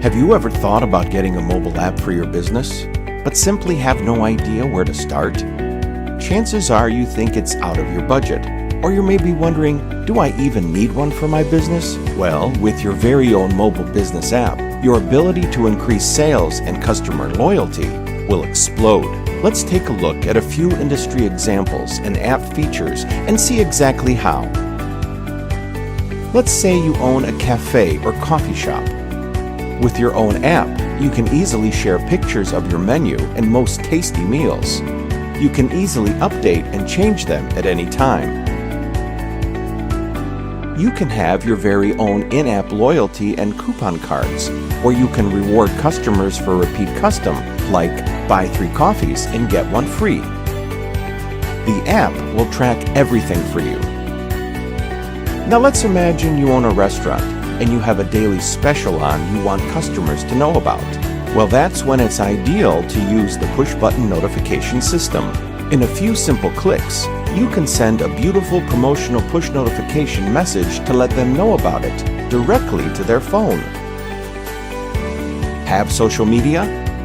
Have you ever thought about getting a mobile app for your business, but simply have no idea where to start? Chances are you think it's out of your budget, or you may be wondering, do I even need one for my business? Well, with your very own mobile business app, your ability to increase sales and customer loyalty will explode. Let's take a look at a few industry examples and app features and see exactly how. Let's say you own a cafe or coffee shop. With your own app, you can easily share pictures of your menu and most tasty meals. You can easily update and change them at any time. You can have your very own in-app loyalty and coupon cards, where you can reward customers for repeat custom, like buy 3 coffees and get 1 free. The app will track everything for you. Now let's imagine you own a restaurant and you have a daily special on you want customers to know about. Well, that's when it's ideal to use the push-button notification system. In a few simple clicks, you can send a beautiful promotional push notification message to let them know about it directly to their phone. Have social media?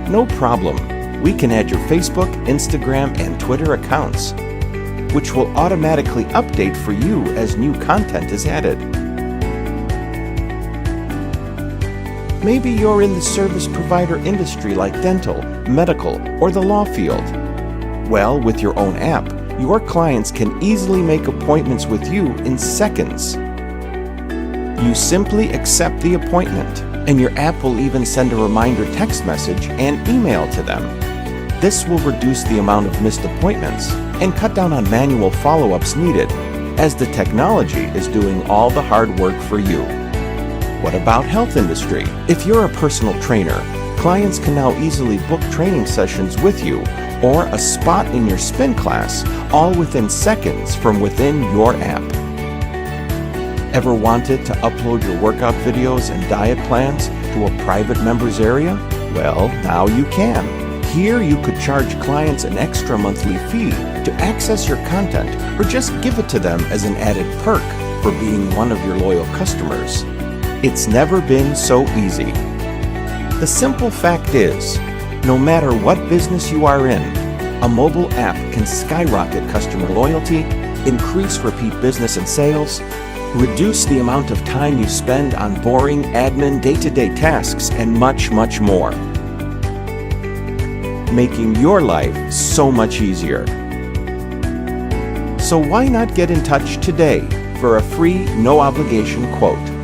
No problem. We can add your Facebook, Instagram, and Twitter accounts, which will automatically update for you as new content is added. Maybe you're in the service provider industry like dental, medical, or the law field. Well, with your own app, your clients can easily make appointments with you in seconds. You simply accept the appointment, and your app will even send a reminder text message and email to them. This will reduce the amount of missed appointments and cut down on manual follow-ups needed, as the technology is doing all the hard work for you. What about health industry? If you're a personal trainer, clients can now easily book training sessions with you or a spot in your spin class, all within seconds from within your app. Ever wanted to upload your workout videos and diet plans to a private members area? Well, now you can. Here you could charge clients an extra monthly fee to access your content, or just give it to them as an added perk for being one of your loyal customers. It's never been so easy. The simple fact is, no matter what business you are in, a mobile app can skyrocket customer loyalty, increase repeat business and sales, reduce the amount of time you spend on boring admin day-to-day tasks, and much, much more, making your life so much easier. So why not get in touch today for a free, no-obligation quote?